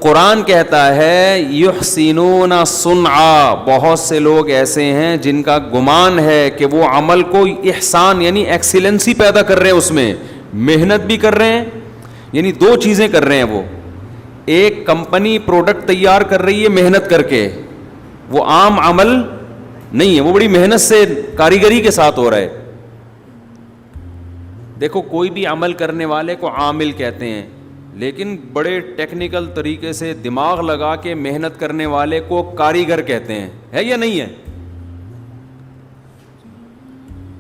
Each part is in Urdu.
قرآن کہتا ہے یحسنون صنعا، بہت سے لوگ ایسے ہیں جن کا گمان ہے کہ وہ عمل کو احسان یعنی ایکسیلنسی پیدا کر رہے ہیں، اس میں محنت بھی کر رہے ہیں، یعنی دو چیزیں کر رہے ہیں وہ، ایک کمپنی پروڈکٹ تیار کر رہی ہے محنت کر کے، وہ عام عمل نہیں ہے، وہ بڑی محنت سے کاریگری کے ساتھ ہو رہا ہے. دیکھو کوئی بھی عمل کرنے والے کو عامل کہتے ہیں، لیکن بڑے ٹیکنیکل طریقے سے دماغ لگا کے محنت کرنے والے کو کاریگر کہتے ہیں، ہے یا نہیں ہے؟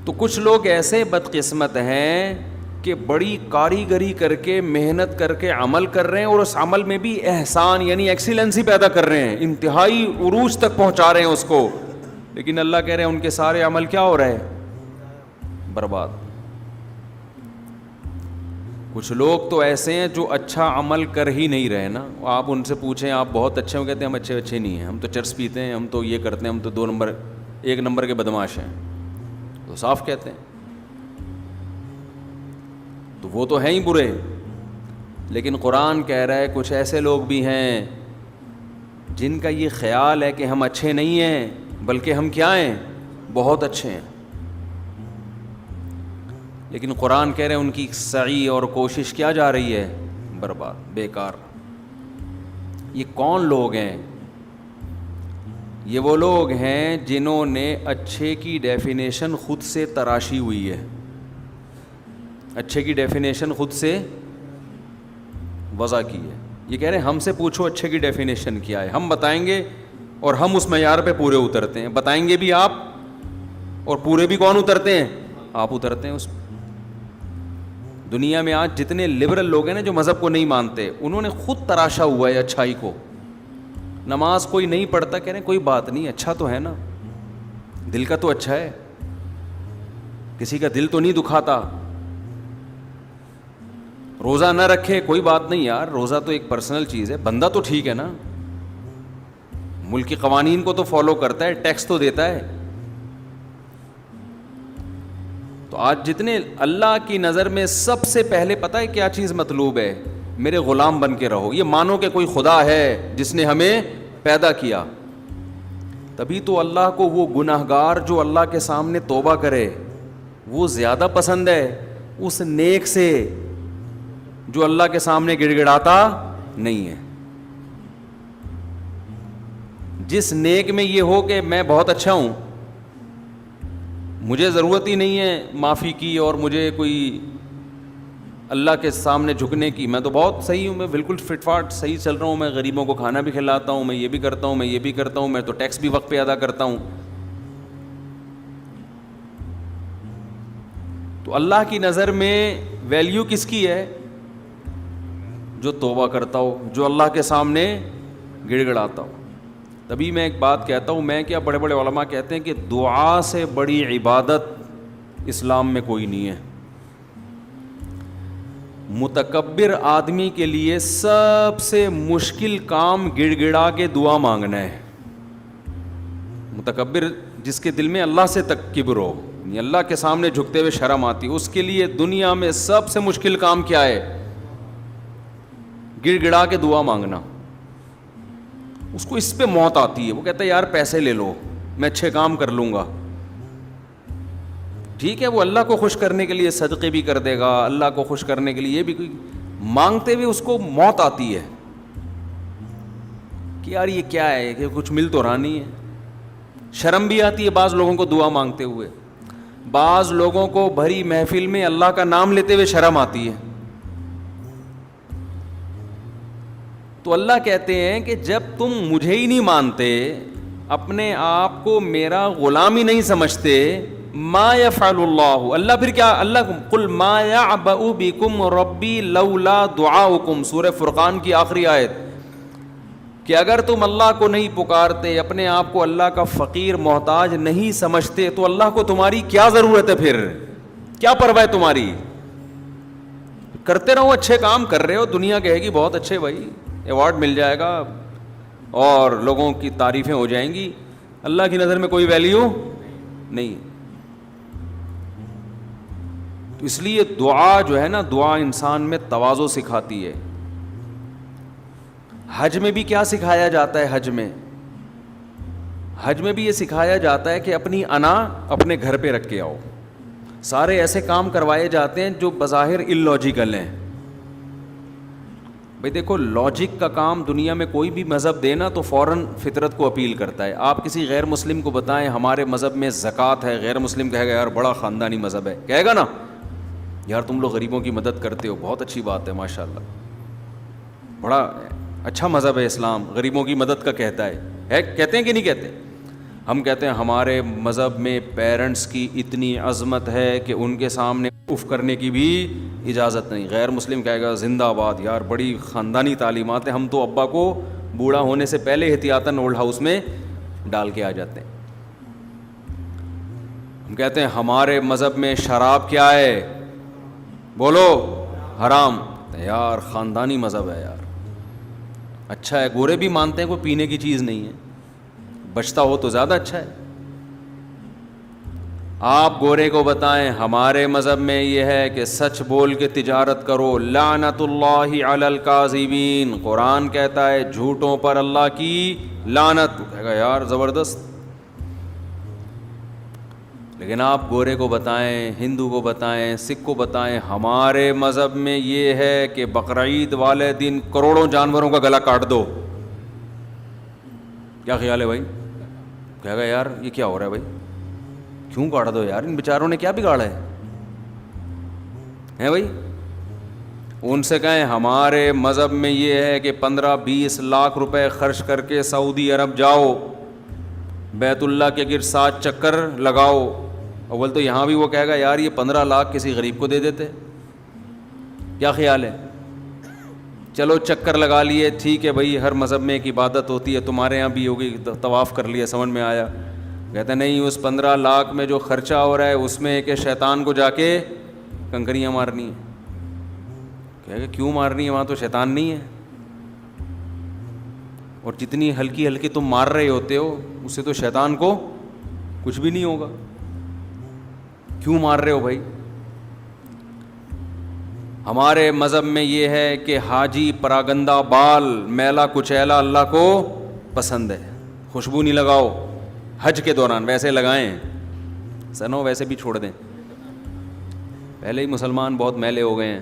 تو کچھ لوگ ایسے بدقسمت ہیں کہ بڑی کاریگری کر کے محنت کر کے عمل کر رہے ہیں، اور اس عمل میں بھی احسان یعنی ایکسیلنسی پیدا کر رہے ہیں، انتہائی عروج تک پہنچا رہے ہیں اس کو، لیکن اللہ کہہ رہے ہیں ان کے سارے عمل کیا ہو رہے ہیں؟ برباد. کچھ لوگ تو ایسے ہیں جو اچھا عمل کر ہی نہیں رہے نا، آپ ان سے پوچھیں آپ بہت اچھے ہو، کہتے ہیں ہم اچھے نہیں ہیں، ہم تو چرس پیتے ہیں، ہم تو یہ کرتے ہیں، ہم تو ایک نمبر کے بدماش ہیں، تو صاف کہتے ہیں. تو وہ تو ہیں ہی برے. لیکن قرآن کہہ رہا ہے کچھ ایسے لوگ بھی ہیں جن کا یہ خیال ہے کہ ہم اچھے نہیں ہیں بلکہ ہم کیا ہیں؟ بہت اچھے ہیں. لیکن قرآن کہہ رہے ہیں ان کی سعی اور کوشش کیا جا رہی ہے؟ برباد، بیکار. یہ کون لوگ ہیں؟ یہ وہ لوگ ہیں جنہوں نے اچھے کی ڈیفینیشن خود سے تراشی ہوئی ہے، اچھے کی ڈیفینیشن خود سے وضع کی ہے. یہ کہہ رہے ہیں ہم سے پوچھو اچھے کی ڈیفینیشن کیا ہے، ہم بتائیں گے، اور ہم اس معیار پہ پورے اترتے ہیں. بتائیں گے بھی آپ، اور پورے بھی کون اترتے ہیں؟ آپ اترتے ہیں اس پہ. دنیا میں آج جتنے لبرل لوگ ہیں نا جو مذہب کو نہیں مانتے، انہوں نے خود تراشا ہوا ہے اچھائی کو. نماز کوئی نہیں پڑھتا، کہہ رہے ہیں کوئی بات نہیں، اچھا تو ہے نا، دل کا تو اچھا ہے، کسی کا دل تو نہیں دکھاتا. روزہ نہ رکھے کوئی بات نہیں یار، روزہ تو ایک پرسنل چیز ہے، بندہ تو ٹھیک ہے نا، ملک کے قوانین کو تو فالو کرتا ہے، ٹیکس تو دیتا ہے. تو آج جتنے اللہ کی نظر میں سب سے پہلے پتہ ہے کیا چیز مطلوب ہے؟ میرے غلام بن کے رہو. یہ مانو کہ کوئی خدا ہے جس نے ہمیں پیدا کیا. تبھی تو اللہ کو وہ گناہگار جو اللہ کے سامنے توبہ کرے وہ زیادہ پسند ہے اس نیک سے جو اللہ کے سامنے گڑ گڑاتا نہیں ہے. جس نیک میں یہ ہو کہ میں بہت اچھا ہوں، مجھے ضرورت ہی نہیں ہے معافی کی اور مجھے کوئی اللہ کے سامنے جھکنے کی، میں تو بہت صحیح ہوں، میں بالکل فٹ فاٹ صحیح چل رہا ہوں، میں غریبوں کو کھانا بھی کھلاتا ہوں، میں یہ بھی کرتا ہوں، میں یہ بھی کرتا ہوں، میں تو ٹیکس بھی وقت پہ ادا کرتا ہوں. تو اللہ کی نظر میں ویلیو کس کی ہے؟ جو توبہ کرتا ہو، جو اللہ کے سامنے گڑ گڑاتا ہو. تبھی میں ایک بات کہتا ہوں، میں کیا بڑے بڑے علماء کہتے ہیں کہ دعا سے بڑی عبادت اسلام میں کوئی نہیں ہے. متکبر آدمی کے لیے سب سے مشکل کام گڑ گڑا کے دعا مانگنا ہے. متکبر جس کے دل میں اللہ سے تک کبر ہو، یعنی اللہ کے سامنے جھکتے ہوئے شرم آتی، اس کے لیے دنیا میں سب سے مشکل کام کیا ہے؟ گڑ گڑا کے دعا مانگنا. اس کو اس پہ موت آتی ہے، وہ کہتا ہے یار پیسے لے لو میں اچھے کام کر لوں گا. ٹھیک ہے، وہ اللہ کو خوش کرنے کے لیے صدقے بھی کر دے گا، اللہ کو خوش کرنے کے لیے بھی کوئی مانگتے ہوئے اس کو موت آتی ہے کہ یار یہ کیا ہے کہ کچھ مل تو رہا نہیں ہے. شرم بھی آتی ہے بعض لوگوں کو دعا مانگتے ہوئے، بعض لوگوں کو بھری محفل میں اللہ کا نام لیتے ہوئے شرم آتی ہے. تو اللہ کہتے ہیں کہ جب تم مجھے ہی نہیں مانتے، اپنے آپ کو میرا غلام ہی نہیں سمجھتے، ما یفعل اللہ، اللہ پھر کیا؟ اللہ قل ما یعبأ بکم ربی لولا دعاؤکم، سورہ فرقان کی آخری آیت، کہ اگر تم اللہ کو نہیں پکارتے، اپنے آپ کو اللہ کا فقیر محتاج نہیں سمجھتے، تو اللہ کو تمہاری کیا ضرورت ہے؟ پھر کیا پرواہ ہے تمہاری؟ کرتے رہو، اچھے کام کر رہے ہو، دنیا کہے گی بہت اچھے بھائی، ایوارڈ مل جائے گا اور لوگوں کی تعریفیں ہو جائیں گی. اللہ کی نظر میں کوئی ویلیو نہیں. تو اس لیے دعا جو ہے نا، دعا انسان میں تواضع سکھاتی ہے. حج میں بھی کیا سکھایا جاتا ہے؟ حج میں بھی یہ سکھایا جاتا ہے کہ اپنی انا اپنے گھر پہ رکھ کے آؤ. سارے ایسے کام کروائے جاتے ہیں جو بظاہر اللاجیکل ہیں. بھئی دیکھو لاجک کا کام دنیا میں کوئی بھی مذہب دینا تو فوراً فطرت کو اپیل کرتا ہے. آپ کسی غیر مسلم کو بتائیں ہمارے مذہب میں زکوٰۃ ہے, غیر مسلم کہے گا یار بڑا خاندانی مذہب ہے, کہے گا نا یار تم لوگ غریبوں کی مدد کرتے ہو, بہت اچھی بات ہے ماشاء اللہ, بڑا اچھا مذہب ہے اسلام, غریبوں کی مدد کا کہتا ہے کہتے ہیں کہ نہیں کہتے؟ ہم کہتے ہیں ہمارے مذہب میں پیرنٹس کی اتنی عظمت ہے کہ ان کے سامنے اف کرنے کی بھی اجازت نہیں. غیر مسلم کہے گا زندہ آباد, یار بڑی خاندانی تعلیمات ہیں, ہم تو ابا کو بوڑھا ہونے سے پہلے احتیاطاً اولڈ ہاؤس میں ڈال کے آ جاتے ہیں. ہم کہتے ہیں ہمارے مذہب میں شراب کیا ہے, بولو حرام. یار خاندانی مذہب ہے یار, اچھا ہے. گورے بھی مانتے ہیں کوئی پینے کی چیز نہیں ہے, بچتا ہو تو زیادہ اچھا ہے. آپ گورے کو بتائیں ہمارے مذہب میں یہ ہے کہ سچ بول کے تجارت کرو, لعنت اللہ علی الکاذبین. قرآن کہتا ہے جھوٹوں پر اللہ کی لعنت. کہے گا یار زبردست. لیکن آپ گورے کو بتائیں, ہندو کو بتائیں, سکھ کو بتائیں ہمارے مذہب میں یہ ہے کہ بقرعید والے دن کروڑوں جانوروں کا گلا کاٹ دو. کیا خیال ہے بھائی؟ کہے گا یار یہ کیا ہو رہا ہے بھائی, کیوں کاٹ دو یار, ان بیچاروں نے کیا بگاڑا ہے بھائی؟ ان سے کہیں ہمارے مذہب میں یہ ہے کہ 15-20 لاکھ روپے خرچ کر کے سعودی عرب جاؤ, بیت اللہ کے گرد 7 چکر لگاؤ. اول تو یہاں بھی وہ کہے گا یار یہ 15 لاکھ کسی غریب کو دے دیتے. کیا خیال ہے؟ چلو چکر لگا لیے, ٹھیک ہے بھائی, ہر مذہب میں ایک عبادت ہوتی ہے, تمہارے یہاں بھی ہوگی, طواف کر لیا, سمجھ میں آیا. کہتے ہیں نہیں, اس 15 لاکھ میں جو خرچہ ہو رہا ہے اس میں کہ شیطان کو جا کے کنکریاں مارنی ہیں. کہے گا کیوں مارنی ہے, وہاں تو شیطان نہیں ہے, اور جتنی ہلکی ہلکی تم مار رہے ہوتے ہو اس سے تو شیطان کو کچھ بھی نہیں ہوگا, کیوں مار رہے ہو بھائی؟ ہمارے مذہب میں یہ ہے کہ حاجی پراگندہ بال میلا کچیلا اللہ کو پسند ہے, خوشبو نہیں لگاؤ حج کے دوران, ویسے لگائیں سنو ویسے بھی چھوڑ دیں, پہلے ہی مسلمان بہت میلے ہو گئے ہیں.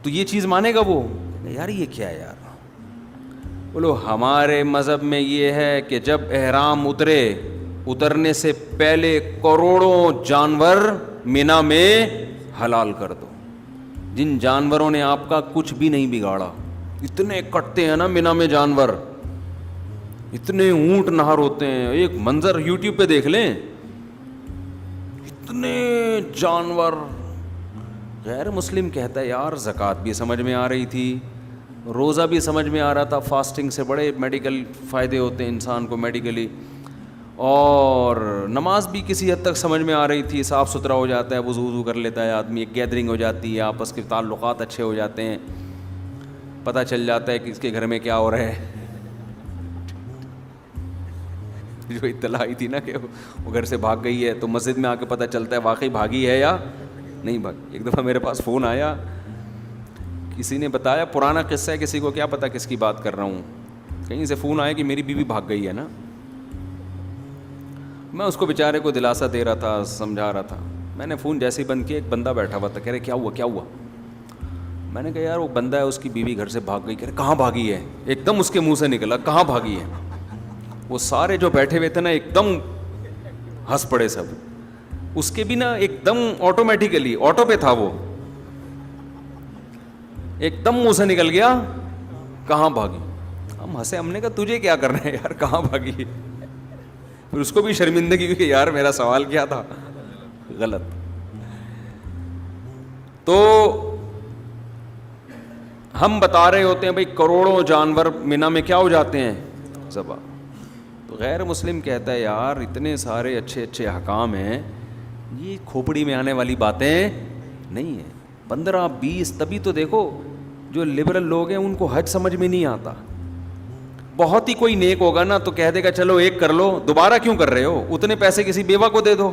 تو یہ چیز مانے گا وہ یار یہ کیا ہے یار؟ بولو ہمارے مذہب میں یہ ہے کہ جب احرام اترنے سے پہلے کروڑوں جانور مینا میں حلال کر دو. جن جانوروں نے آپ کا کچھ بھی نہیں بگاڑا, اتنے کٹتے ہیں نا مینا میں جانور, اتنے اونٹ نہر ہوتے ہیں, ایک منظر یوٹیوب پہ دیکھ لیں, اتنے جانور. غیر مسلم کہتا ہے یار زکوٰۃ بھی سمجھ میں آ رہی تھی, روزہ بھی سمجھ میں آ رہا تھا, فاسٹنگ سے بڑے میڈیکل فائدے ہوتے ہیں انسان کو میڈیکلی, اور نماز بھی کسی حد تک سمجھ میں آ رہی تھی, صاف ستھرا ہو جاتا ہے, وضو کر لیتا ہے آدمی, ایک گیدرنگ ہو جاتی ہے, آپس کے تعلقات اچھے ہو جاتے ہیں, پتہ چل جاتا ہے کہ اس کے گھر میں کیا ہو رہا ہے. جو اطلاع آئی تھی نا کہ وہ گھر سے بھاگ گئی ہے, تو مسجد میں آ کے پتہ چلتا ہے واقعی بھاگی ہے یا نہیں بھاگی. ایک دفعہ میرے پاس فون آیا, کسی نے بتایا, پرانا قصہ ہے, کسی کو کیا پتہ کس کی بات کر رہا ہوں, کہیں سے فون آیا کہ میری بیوی بھاگ گئی ہے نا. میں اس کو بیچارے کو دلاسا دے رہا تھا, سمجھا رہا تھا. میں نے فون جیسے ہی بند کیا, ایک بندہ بیٹھا ہوا تھا, کہہ رہے کیا ہوا کیا ہوا. میں نے کہا یار وہ بندہ ہے, اس کی بیوی گھر سے بھاگ گئی. کہہ رہے کہاں بھاگی ہے؟ ایک دم اس کے منہ سے نکلا کہاں بھاگی ہے. وہ سارے جو بیٹھے ہوئے تھے نا ایک دم ہنس پڑے سب. اس کے بھی نا ایک دم آٹومیٹیکلی آٹو پہ تھا, وہ ایک دم منہ سے نکل گیا کہاں بھاگی. ہم ہنسے, ہم نے کہا تجھے کیا کرنا ہے یار کہاں بھاگی. پھر اس کو بھی شرمندگی کہ یار میرا سوال کیا تھا غلط. تو ہم بتا رہے ہوتے ہیں بھائی کروڑوں جانور مینا میں کیا ہو جاتے ہیں, ذبح. تو غیر مسلم کہتا ہے یار اتنے سارے اچھے اچھے احکام ہیں, یہ کھوپڑی میں آنے والی باتیں نہیں ہیں. 15-20, تبھی تو دیکھو جو لبرل لوگ ہیں ان کو حج سمجھ میں نہیں آتا. بہت ہی کوئی نیک ہوگا نا تو کہہ دے گا چلو ایک کر لو, دوبارہ کیوں کر رہے ہو, اتنے پیسے کسی بیوہ کو دے دو.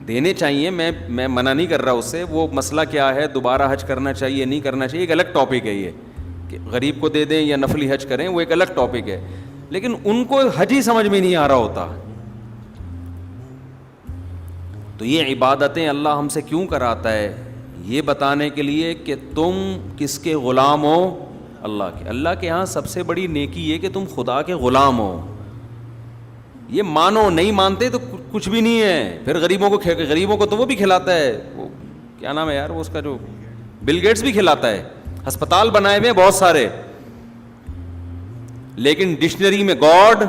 دینے چاہیے، میں منع نہیں کر رہا اس سے، وہ مسئلہ کیا ہے، دوبارہ حج کرنا چاہیے نہیں کرنا چاہیے، ایک الگ ٹاپک ہے یہ، کہ غریب کو دے دیں یا نفلی حج کریں، وہ ایک الگ ٹاپک ہے، لیکن ان کو حج ہی سمجھ میں نہیں آ رہا ہوتا. تو یہ عبادتیں اللہ ہم سے کیوں کراتا ہے؟ یہ بتانے کے لیے کہ تم کس کے غلام ہو؟ اللہ کے. اللہ کے ہاں سب سے بڑی نیکی یہ کہ تم خدا کے غلام ہو. یہ مانو، نہیں مانتے تو کچھ بھی نہیں ہے. پھر غریبوں کو تو وہ بھی کھلاتا ہے، وہ کیا نام ہے یار وہ اس کا، جو بل گیٹس بھی کھلاتا ہے، ہسپتال بنائے ہوئے بہت سارے، لیکن ڈکشنری میں گاڈ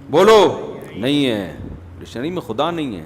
بولو نہیں ہے، ڈکشنری میں خدا نہیں ہے.